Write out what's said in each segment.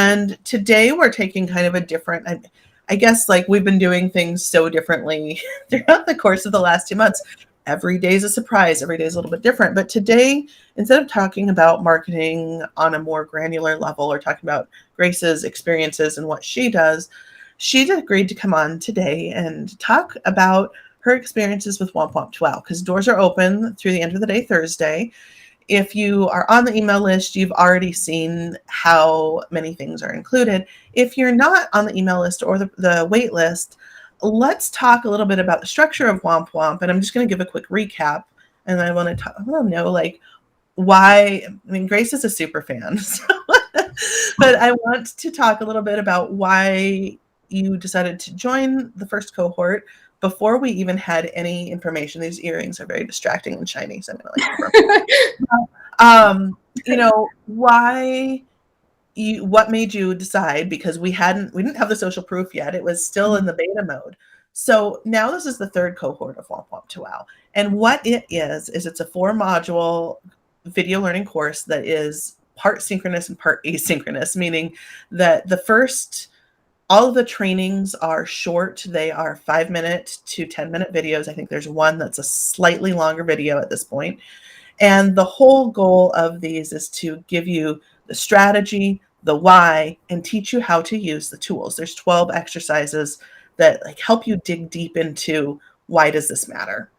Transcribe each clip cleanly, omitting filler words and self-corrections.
And today we're taking kind of a different, I guess, like we've been doing things so differently throughout the course of the last 2 months. Every day is a surprise. Every day is a little bit different. But today, instead of talking about marketing on a more granular level or talking about Grace's experiences and what she does, she agreed to come on today and talk about her experiences with Whomp Whomp 12, because doors are open through the end of the day Thursday. If you are on the email list, you've already seen how many things are included. If you're not on the email list or the wait list, let's talk a little bit about the structure of Whomp Whomp. And I'm just going to give a quick recap. And I want to know, like, why. I mean, Grace is a super fan. So but I want to talk a little bit about why you decided to join the first cohort before we even had any information. These earrings are very distracting and shiny, so I'm gonna what made you decide? Because we didn't have the social proof yet. It was still in the beta mode. So now this is the third cohort of Whomp Whomp 2Wow. And what it is it's a 4-module video learning course that is part synchronous and part asynchronous, meaning that all of the trainings are short. They are 5-minute to 10-minute videos. I think there's one that's a slightly longer video at this point. And the whole goal of these is to give you the strategy, the why, and teach you how to use the tools. There's 12 exercises that help you dig deep into why does this matter?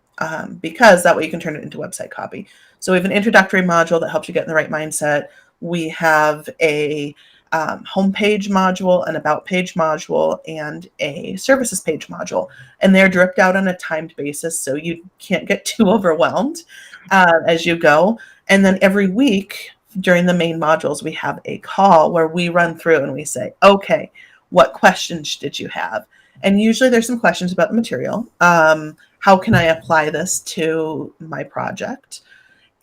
Because that way you can turn it into website copy. So we have an introductory module that helps you get in the right mindset. We have a homepage module, an about page module, and a services page module. And they're dripped out on a timed basis, so you can't get too overwhelmed as you go. And then every week during the main modules, we have a call where we run through and we say, okay, what questions did you have? And usually there's some questions about the material. How can I apply this to my project?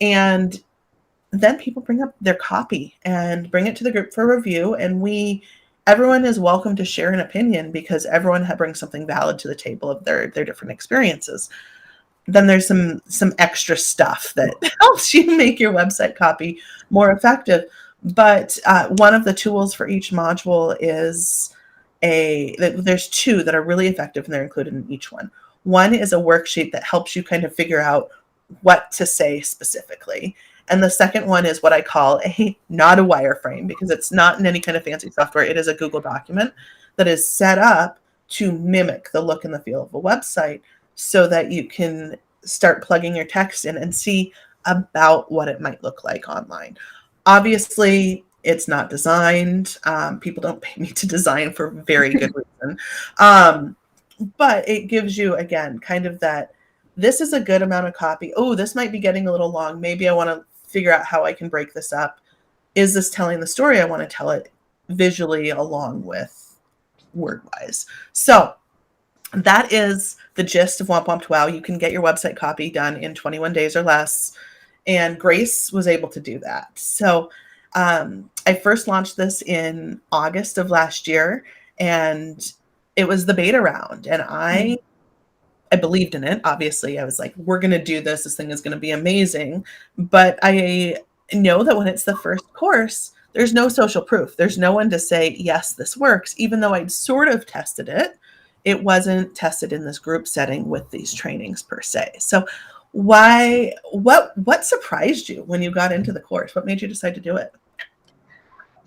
And then people bring up their copy and bring it to the group for review. And everyone is welcome to share an opinion, because everyone brings something valid to the table of their different experiences. Then there's some extra stuff that helps you make your website copy more effective. But one of the tools for each module is there's 2 that are really effective, and they're included in each one. One is a worksheet that helps you kind of figure out what to say specifically. And the second one is what I call not a wireframe, because it's not in any kind of fancy software. It is a Google document that is set up to mimic the look and the feel of a website, so that you can start plugging your text in and see about what it might look like online. Obviously, it's not designed. People don't pay me to design for very good reason. But it gives you, again, kind of that this is a good amount of copy. Oh, this might be getting a little long. Maybe I want to figure out how I can break this up. Is this telling the story I want to tell it visually along with word-wise? So that is the gist of Whomp Whomp Wow. You can get your website copy done in 21 days or less. And Grace was able to do that. So I first launched this in August of last year, and it was the beta round. And I believed in it. Obviously, I was like, we're going to do this. This thing is going to be amazing. But I know that when it's the first course, there's no social proof. There's no one to say, yes, this works. Even though I'd sort of tested it, it wasn't tested in this group setting with these trainings per se. So what surprised you when you got into the course? What made you decide to do it?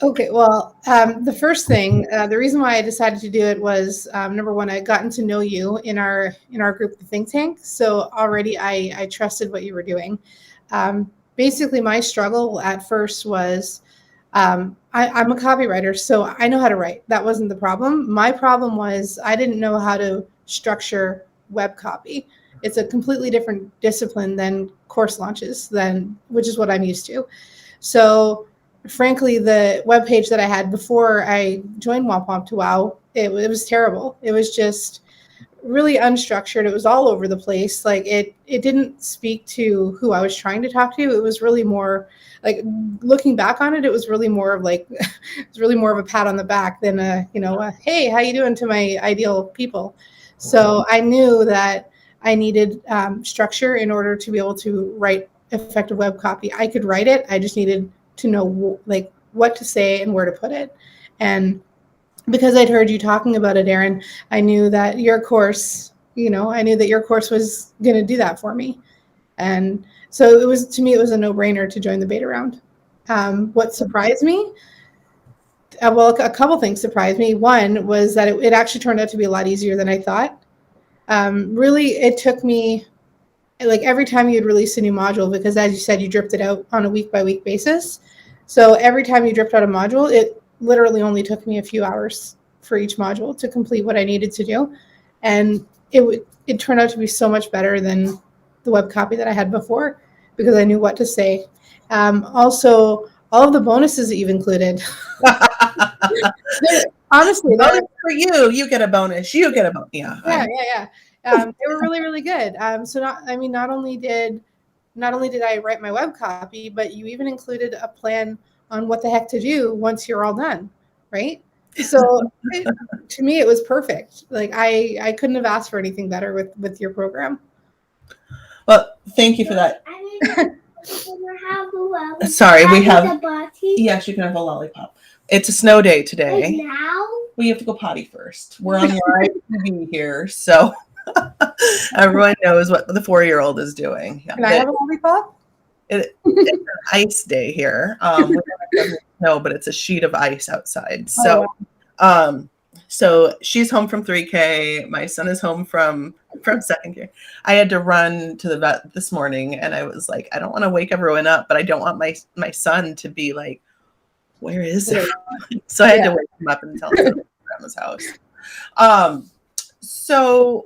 Okay, well, the first thing, the reason why I decided to do it was, number one, I had gotten to know you in our group, the think tank. So already I trusted what you were doing. Basically, my struggle at first was I'm a copywriter, so I know how to write. That wasn't the problem. My problem was I didn't know how to structure web copy. It's a completely different discipline than course launches, which is what I'm used to. So frankly, the web page that I had before I joined Whomp Whomp to Wow, it was terrible. It was just really unstructured. It was all over the place. Like it didn't speak to who I was trying to talk to. It was really more like, looking back on it, it was really more of like, it's really more of a pat on the back than a hey, how you doing to my ideal people. So I knew that I needed structure in order to be able to write effective web copy. I could write it. I just needed to know like what to say and where to put it. And because I'd heard you talking about it, Erin, I knew that your course, I knew that your course was going to do that for me. And so it was, to me, it was a no-brainer to join the beta round. What surprised me? Well, a couple things surprised me. One was that it actually turned out to be a lot easier than I thought. Really, it took me, like, every time you'd release a new module, because as you said, you dripped it out on a week-by-week basis. So every time you dripped out a module, it literally only took me a few hours for each module to complete what I needed to do. And it turned out to be so much better than the web copy that I had before, because I knew what to say. Also, all of the bonuses that you've included. Honestly, bonus for you get a bonus. You get a bonus. Yeah. They were really, really good. Not only did I write my web copy, but you even included a plan on what the heck to do once you're all done, right? So to me, it was perfect. Like, I couldn't have asked for anything better with your program. Well, thank you for that. Sorry, we have. Yes, you can have a lollipop. It's a snow day today. Now? We have to go potty first. We're on live TV here, so everyone knows what the 4-year-old is doing. Can I have a lollipop? It's an ice day here. We don't have snow, but it's a sheet of ice outside. So, so she's home from 3K. My son is home from second grade. I had to run to the vet this morning, and I was like, I don't want to wake everyone up, but I don't want my son to be like, where is it? So I had to wake him up and tell him to go to grandma's house. So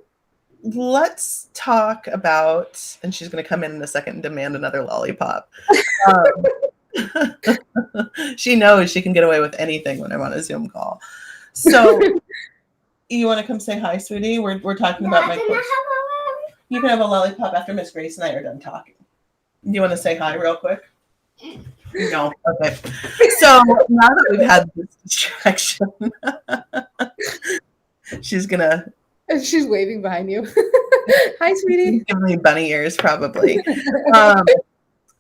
let's talk about, and she's going to come in a second and demand another lollipop. She knows she can get away with anything when I'm on a Zoom call. So you want to come say hi, sweetie? We're talking about my course. You can have a lollipop after Miss Grace and I are done talking. You want to say hi real quick? No. Okay. So now that we've had this distraction, she's waving behind you. Hi, sweetie. Giving me bunny ears, probably.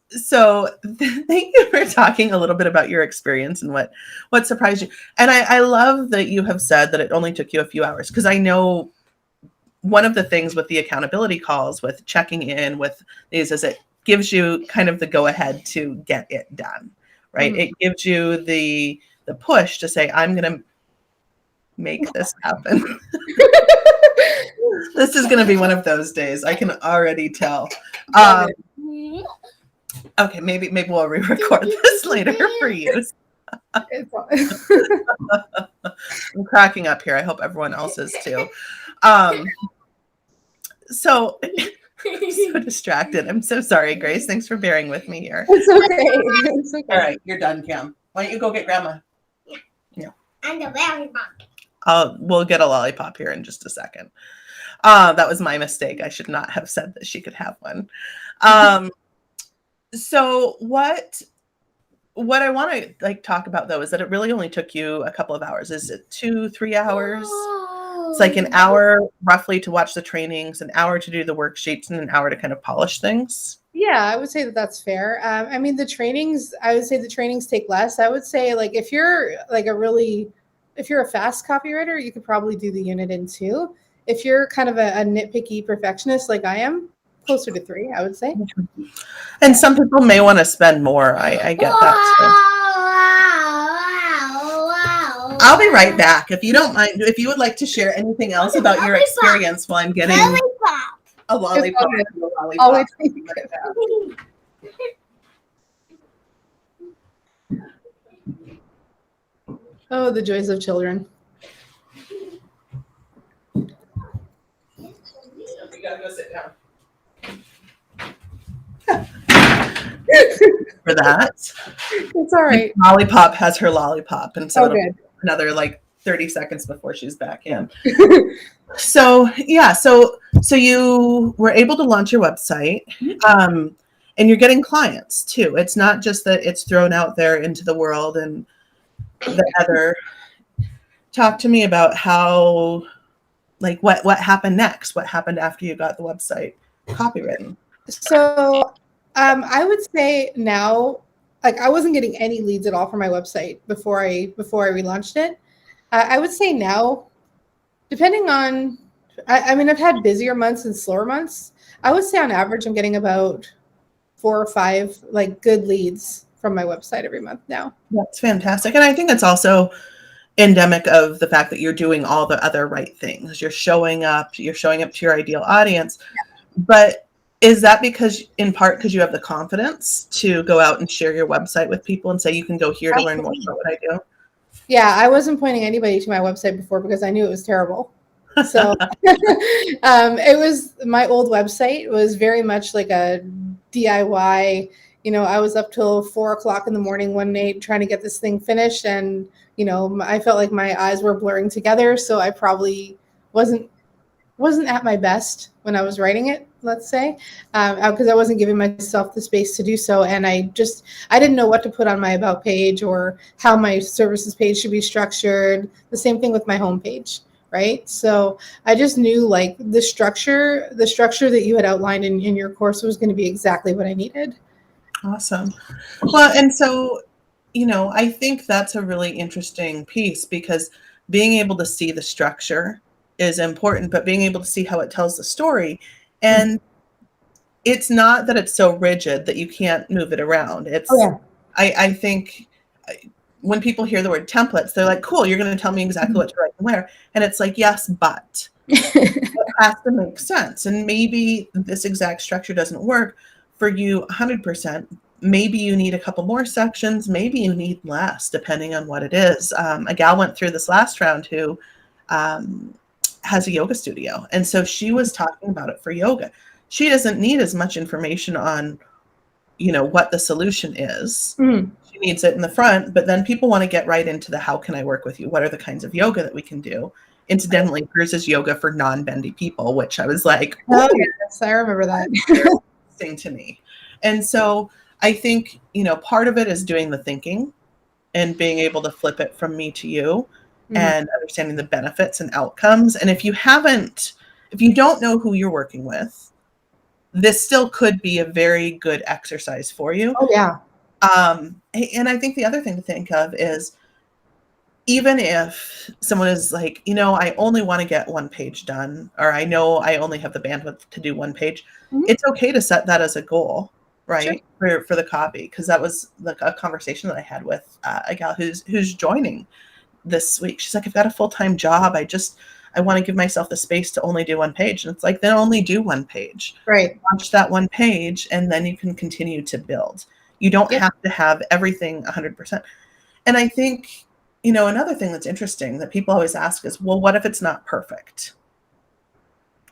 So thank you for talking a little bit about your experience and what surprised you. And I love that you have said that it only took you a few hours, because I know one of the things with the accountability calls, with checking in with these, is it gives you kind of the go ahead to get it done, right? Mm-hmm. It gives you the push to say, I'm going to make this happen. This is going to be one of those days. I can already tell. Okay, maybe we'll re-record this later for you. I'm cracking up here. I hope everyone else is too. So I'm so distracted. I'm so sorry, Grace. Thanks for bearing with me here. It's okay. It's okay. All right, you're done, Cam. Why don't you go get Grandma? Yeah. And a lollipop. We'll get a lollipop here in just a second. That was my mistake. I should not have said that she could have one. So what I want to talk about, though, is that it really only took you a couple of hours. Is it 2-3 hours? It's like an hour roughly to watch the trainings, an hour to do the worksheets, and an hour to kind of polish things. Yeah, I would say that that's fair. I mean, the trainings take less. I would say, like, if you're a fast copywriter, you could probably do the unit in 2. If you're kind of a nitpicky perfectionist like I am, closer to 3, I would say. And some people may want to spend more. I get that too. I'll be right back. If you don't mind, if you would like to share anything else about your experience while I'm getting a lollipop. I'll wait till you get that. Oh, the joys of children. You gotta go sit down. For that. It's all right. Lollipop has her lollipop, and so another 30 seconds before she's back in. So you were able to launch your website, and you're getting clients too. It's not just that it's thrown out there into the world and the other. Talk to me about how, what happened next? What happened after you got the website copywritten? So I would say now like I wasn't getting any leads at all for my website before I relaunched it. I would say now, depending on, I mean, I've had busier months and slower months. I would say on average, I'm getting about 4 or 5 like good leads from my website every month now. That's fantastic. And I think it's also endemic of the fact that you're doing all the other right things. You're showing up to your ideal audience. But is that in part because you have the confidence to go out and share your website with people and say, you can go here to learn more about what I do? Yeah, I wasn't pointing anybody to my website before because I knew it was terrible. So it was, my old website was very much like a DIY. I was up till 4 o'clock in the morning one night trying to get this thing finished, and I felt like my eyes were blurring together. So I probably wasn't at my best when I was writing it, let's say, because I wasn't giving myself the space to do so. And I didn't know what to put on my about page or how my services page should be structured. The same thing with my homepage, right? So I just knew like the structure that you had outlined in your course was going to be exactly what I needed. Awesome. Well, and so, I think that's a really interesting piece, because being able to see the structure is important, but being able to see how it tells the story. And it's not that it's so rigid that you can't move it around. I think when people hear the word templates, they're like, cool, you're going to tell me exactly what to write and where. And it's like, yes, but it has to make sense. And maybe this exact structure doesn't work for you 100%. Maybe you need a couple more sections. Maybe you need less, depending on what it is. A gal went through this last round who has a yoga studio. And so she was talking about it for yoga. She doesn't need as much information on, what the solution is. Mm-hmm. She needs it in the front, but then people want to get right into the, how can I work with you? What are the kinds of yoga that we can do? Incidentally, hers is yoga for non-bendy people, which I was like, oh yes, I remember that. Interesting to me. And so I think, part of it is doing the thinking and being able to flip it from me to you, and understanding the benefits and outcomes. And if you don't know who you're working with, this still could be a very good exercise for you. Oh yeah. And I think the other thing to think of is, even if someone is like, I only want to get one page done, or I know I only have the bandwidth to do one page, it's okay to set that as a goal, right? Sure. For the copy. Because that was like a conversation that I had with a gal who's joining this week. She's like, I've got a full-time job. I want to give myself the space to only do one page. And it's like, then only do one page. Right. Launch that one page, and then you can continue to build. You don't have to have everything 100%. And I think, another thing that's interesting that people always ask is, well, what if it's not perfect?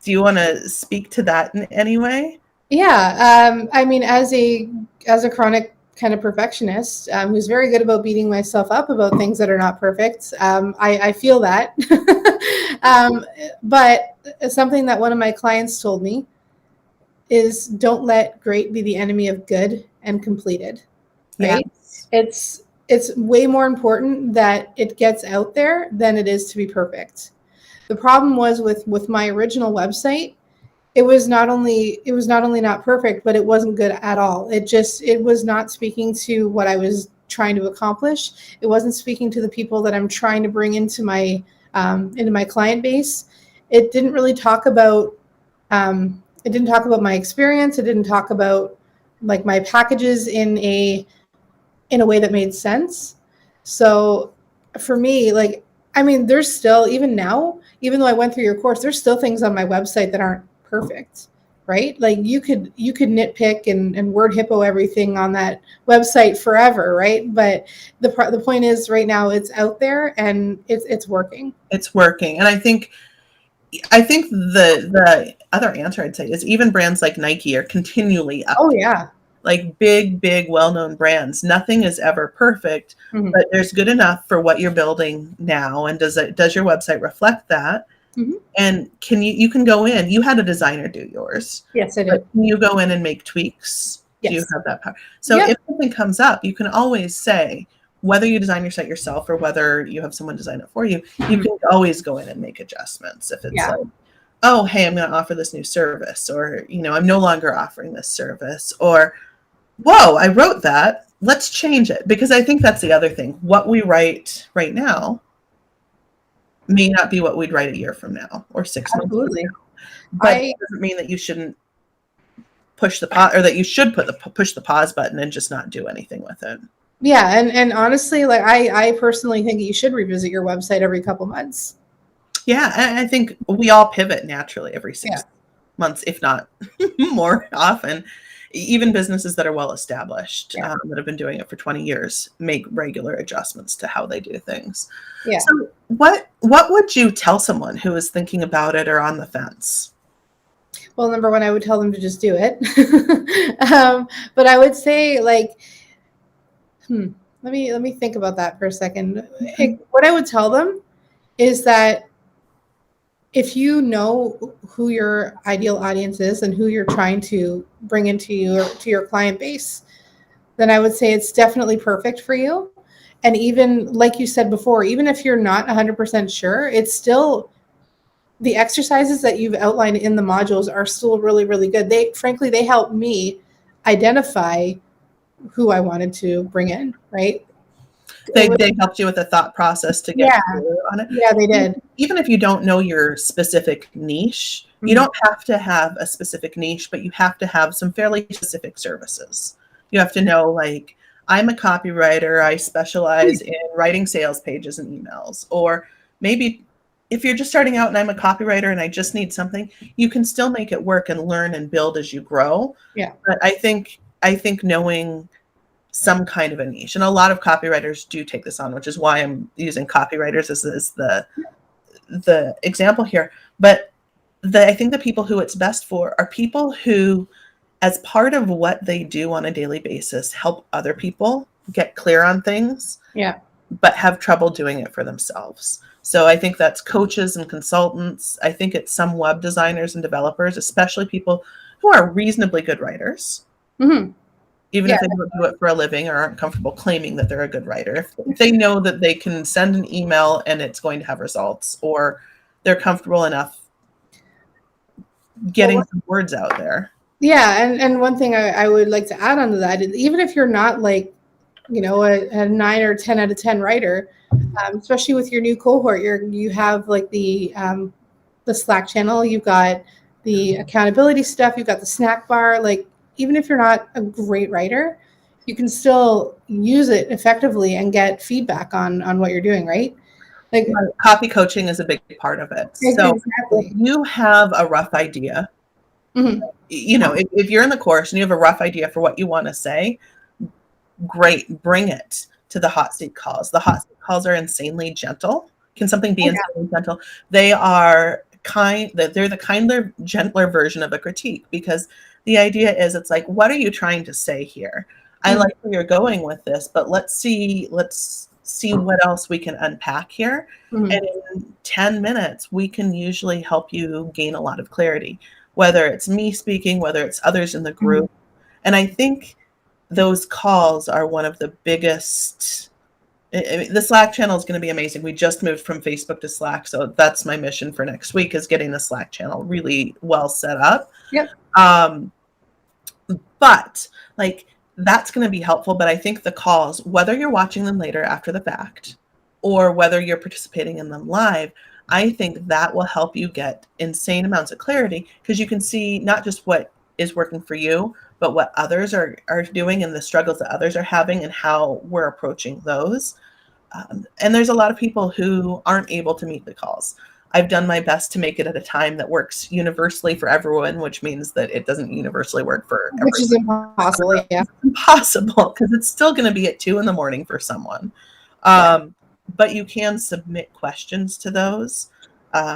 Do you want to speak to that in any way? Yeah. I mean, as a chronic kind of perfectionist, who's very good about beating myself up about things that are not perfect, I feel that. But something that one of my clients told me is, don't let great be the enemy of good and completed. Right? Yes. It's way more important that it gets out there than it is to be perfect. The problem was with my original website, it was not only not perfect, but it wasn't good at all. It was not speaking to what I was trying to accomplish. It wasn't speaking to the people that I'm trying to bring into my client base. It didn't really talk about my experience. It didn't talk about like my packages in a way that made sense. So for me, like, I mean, there's still, even now, even though I went through your course, there's still things on my website that aren't perfect, right? Like you could nitpick and word hippo everything on that website forever, right? But the point is, right now it's out there and it's working. It's working. And I think the other answer I'd say is, even brands like Nike are continually up. Oh yeah. Like big, well-known brands. Nothing is ever perfect, but there's good enough for what you're building now. And does your website reflect that? And you can go in, you had a designer do yours. Yes, I did. Can you go in and make tweaks? Yes. Do you have that power? So if something comes up, you can always say, whether you design your site yourself or whether you have someone design it for you, you can always go in and make adjustments. If it's like, oh, hey, I'm going to offer this new service, or, I'm no longer offering this service, or, whoa, I wrote that. let's change it, because I think that's the other thing. What we write right now may not be what we'd write a year from now or 6 months from now. But it doesn't mean that you shouldn't push the pause, or that you should push the pause button and just not do anything with it. Yeah, and honestly, like I personally think you should revisit your website every couple months. Yeah, and I think we all pivot naturally every 6 months, if not more often. Even businesses that are well established, that have been doing it for 20 years, make regular adjustments to how they do things. Yeah. So what would you tell someone who is thinking about it or on the fence? Well, number one, I would tell them to just do it. But I would say, like, let me think about that for a second. What I would tell them is that if you know who your ideal audience is and who you're trying to bring into your client base, then I would say it's definitely perfect for you. And even like you said before, even if you're not 100% sure, it's still, the exercises that you've outlined in the modules are still really, really good. Frankly, they help me identify who I wanted to bring in, right? They helped you with the thought process to get on it. Yeah, they did. Even if you don't know your specific niche, you don't have to have a specific niche, but you have to have some fairly specific services. You have to know, like, I'm a copywriter, I specialize in writing sales pages and emails. Or maybe if you're just starting out and I'm a copywriter and I just need something, you can still make it work and learn and build as you grow. Yeah. But I think knowing some kind of a niche, and a lot of copywriters do take this on, which is why I'm using copywriters as the example here. But I think the people who it's best for are people who, as part of what they do on a daily basis, help other people get clear on things, but have trouble doing it for themselves. So I think that's coaches and consultants. I think it's some web designers and developers, especially people who are reasonably good writers. Even if they don't do it for a living or aren't comfortable claiming that they're a good writer. If they know that they can send an email and it's going to have results, or they're comfortable enough getting some words out there. Yeah, and one thing I would like to add on to that is, even if you're not, like, you know, a 9 or 10 out of 10 writer, especially with your new cohort, you have like the Slack channel, you've got the accountability stuff, you've got the snack bar. Like, even if you're not a great writer, you can still use it effectively and get feedback on what you're doing, right? Like, copy coaching is a big part of it. So if you have a rough idea, you know, if you're in the course and you have a rough idea for what you want to say, great, bring it to the hot seat calls. The hot seat calls are insanely gentle. Can something be insanely gentle? They are they're the kinder, gentler version of a critique, because the idea is, it's like, what are you trying to say here? I like where you're going with this, but let's see what else we can unpack here. And in 10 minutes, we can usually help you gain a lot of clarity, whether it's me speaking, whether it's others in the group. And I think those calls are one of the biggest. The Slack channel is going to be amazing. We just moved from Facebook to Slack, so that's my mission for next week, is getting the Slack channel really well set up. But like, that's going to be helpful. But I think the calls, whether you're watching them later after the fact or whether you're participating in them live, I think that will help you get insane amounts of clarity, because you can see not just what is working for you, but what others are doing and the struggles that others are having and how we're approaching those. And there's a lot of people who aren't able to meet the calls. I've done my best to make it at a time that works universally for everyone, which means that it doesn't universally work for everyone. Which is impossible, It's impossible, because it's still going to be at 2 a.m. for someone. But you can submit questions to those.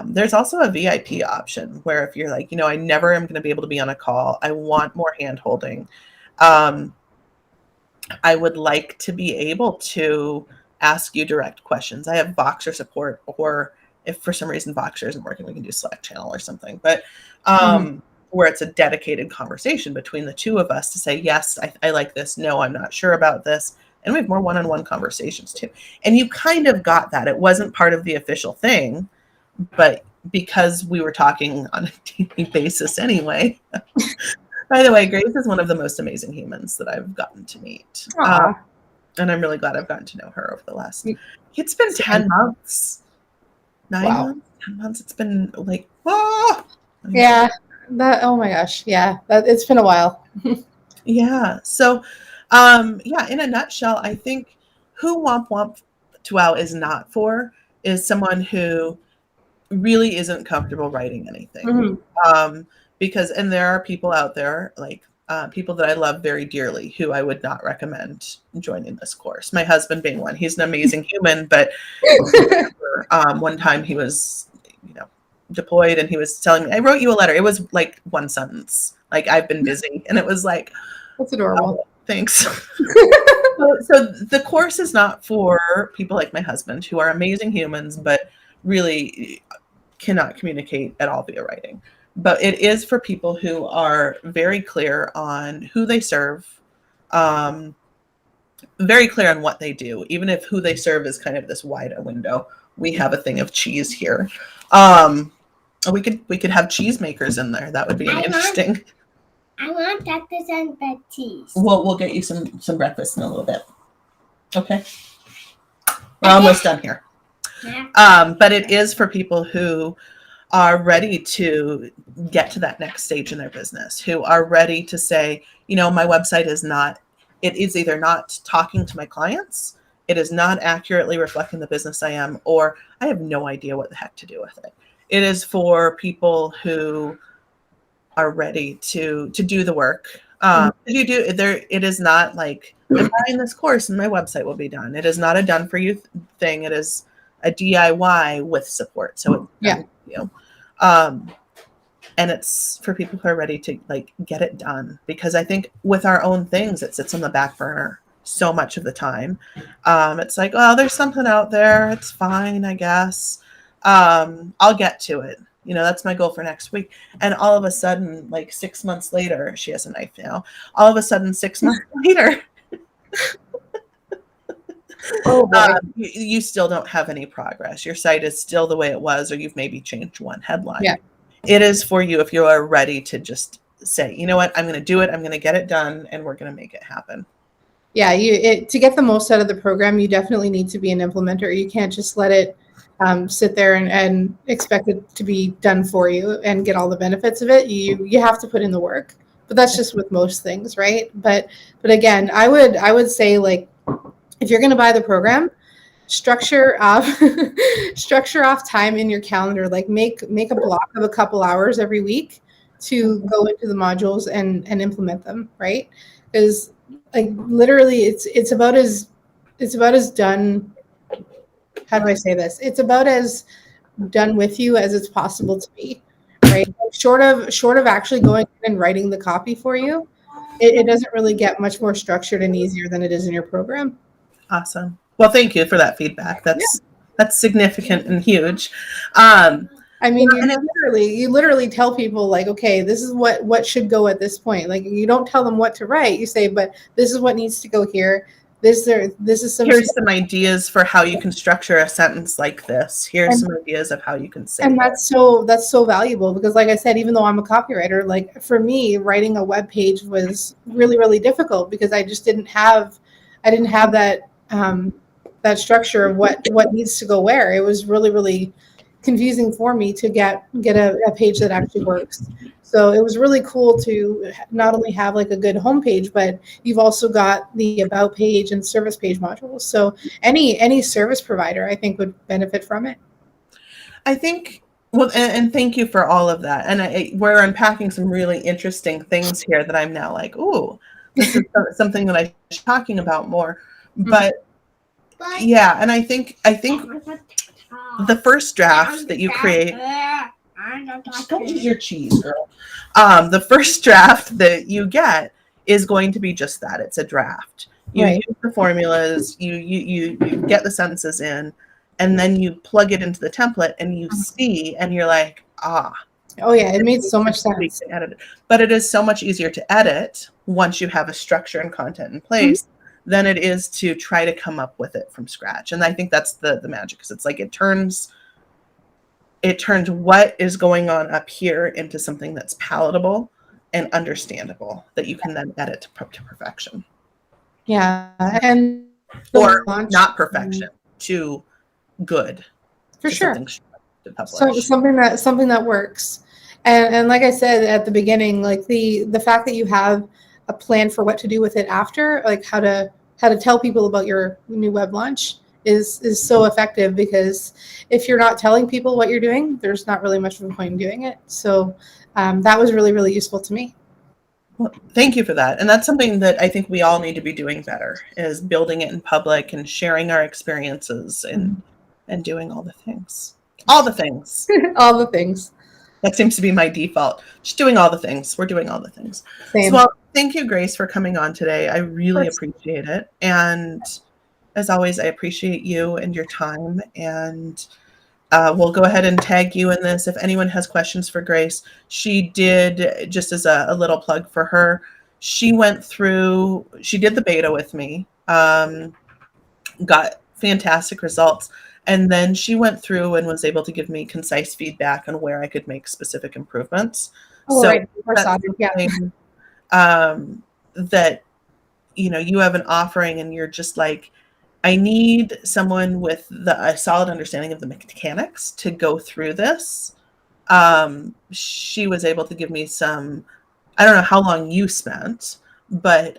There's also a VIP option where if you're like, you know, I never am going to be able to be on a call, I want more hand holding. I would like to be able to ask you direct questions. I have Voxer support, or if for some reason Voxer isn't working, we can do Slack channel or something. But where it's a dedicated conversation between the two of us to say, yes, I like this. No, I'm not sure about this. And we have more one-on-one conversations too. And you kind of got that. It wasn't part of the official thing, but because we were talking on a daily basis anyway, By the way, Grace is one of the most amazing humans that I've gotten to meet. And I'm really glad I've gotten to know her over the last, it's been 10 months, 9 months, 10 months. It's been like, whoa. Yeah. Oh my gosh. Yeah. It's been a while. Yeah. So, yeah, in a nutshell, I think who Whomp Whomp Wow is not for is someone who really isn't comfortable writing anything. Because, and there are people out there, like people that I love very dearly, who I would not recommend joining this course. My husband being one. He's an amazing human, but one time he was, deployed, and he was telling me, I wrote you a letter. It was like one sentence, like, I've been busy. And it was like, that's adorable. Oh, thanks. So the course is not for people like my husband, who are amazing humans, but really cannot communicate at all via writing. But it is for people who are very clear on who they serve, very clear on what they do, even if who they serve is kind of this wide a window. We have a thing of cheese here. We could have cheesemakers in there. That would be interesting. I want breakfast and bread cheese. We'll get you some breakfast in a little bit. Okay. We're almost done here. But it is for people who are ready to get to that next stage in their business, who are ready to say, my website is either not talking to my clients, it is not accurately reflecting the business I am, or I have no idea what the heck to do with it. It is for people who are ready to do the work. It is not like, I'm buying this course and my website will be done. It is not a done for you thing. It is a DIY with support. So it's and it's for people who are ready to get it done, because I think with our own things, it sits on the back burner so much of the time. It's like, well, there's something out there. It's fine, I guess. I'll get to it. That's my goal for next week. And all of a sudden, 6 months later, she has a knife now. All of a sudden, 6 months later, you still don't have any progress. Your site is still the way it was, or you've maybe changed one headline. Yeah. It is for you if you are ready to just say, you know what, I'm going to do it. I'm going to get it done, and we're going to make it happen. Yeah, to get the most out of the program, you definitely need to be an implementer. You can't just let it sit there and expect it to be done for you and get all the benefits of it. You have to put in the work. But that's just with most things, right? But again, I would say, if you're going to buy the program, structure off time in your calendar. Make a block of a couple hours every week to go into the modules and implement them, right? Because literally it's about as done. How do I say this? It's about as done with you as it's possible to be, right? Short of actually going in and writing the copy for you, it doesn't really get much more structured and easier than it is in your program. Awesome. Well, thank you for that feedback. That's significant and huge. You literally tell people, okay, this is what should go at this point. You don't tell them what to write. You say, but this is what needs to go here. Here's some ideas for how you can structure a sentence like this. Here's some ideas of how you can say. And that's so valuable, because like I said, even though I'm a copywriter, for me, writing a web page was really, really difficult, because I just didn't have that that structure of what needs to go where. It was really, really confusing for me to get a page that actually works. So it was really cool to not only have a good homepage, but you've also got the about page and service page modules. So any service provider, I think, would benefit from it. I think, well, and thank you for all of that. And we're unpacking some really interesting things here that I'm now ooh, this is something that I should be talking about more. But yeah, and I think the first draft that you create, don't eat your cheese, girl. The first draft that you get is going to be just that. It's a draft. You use the formulas, you get the sentences in, and then you plug it into the template, and you see, and you're like, oh yeah, it made so much sense. But it is so much easier to edit once you have a structure and content in place than it is to try to come up with it from scratch. And I think that's the magic, because it's it turns what is going on up here into something that's palatable and understandable that you can then edit to perfection. Yeah, and Or launch, not perfection, to good. for to sure. something to So publish. something that works. And like I said at the beginning, like the fact that you have a plan for what to do with it after, like how to tell people about your new web launch is so effective, because if you're not telling people what you're doing, there's not really much of a point in doing it. So that was really, really useful to me. Well, thank you for that. And that's something that I think we all need to be doing better, is building it in public and sharing our experiences and doing all the things. All the things. All the things. That seems to be my default. Just doing all the things. We're doing all the things. Same. So, well, thank you, Grace, for coming on today. I really appreciate it. And as always, I appreciate you and your time. And we'll go ahead and tag you in this. If anyone has questions for Grace, she did, just as a little plug for her, she did the beta with me, got fantastic results. And then she went through and was able to give me concise feedback on where I could make specific improvements. Oh, so right. that's something, that, you have an offering and you're just like, I need someone with a solid understanding of the mechanics to go through this. She was able to give me some, I don't know how long you spent, but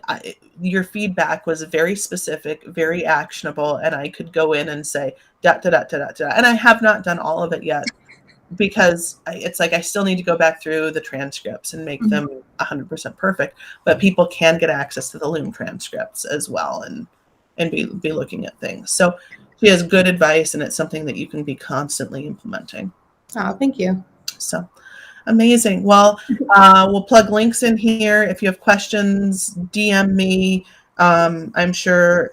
your feedback was very specific, very actionable, and I could go in and say, da, da, da, da, da, da. And I have not done all of it yet, because it's like I still need to go back through the transcripts and make them 100% perfect, but people can get access to the Loom transcripts as well and be looking at things. So she has good advice, and it's something that you can be constantly implementing. Oh, thank you. So amazing. Well, we'll plug links in here. If you have questions, DM me. I'm sure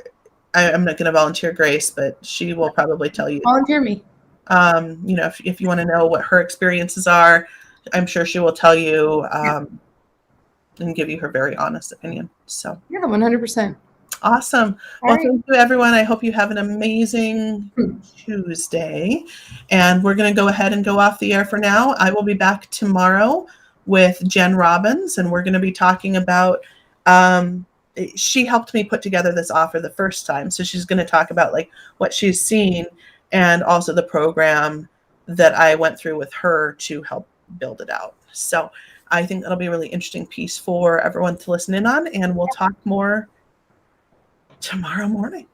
I'm not going to volunteer Grace, but she will probably tell you. Volunteer me. If you want to know what her experiences are, I'm sure she will tell you and give you her very honest opinion. So yeah, 100%. Awesome. Well, thank you, everyone. I hope you have an amazing Tuesday. And we're going to go ahead and go off the air for now. I will be back tomorrow with Jen Robbins, and we're going to be talking about, she helped me put together this offer the first time. So she's going to talk about like what she's seen, and also the program that I went through with her to help build it out. So I think that'll be a really interesting piece for everyone to listen in on, and we'll talk more tomorrow morning.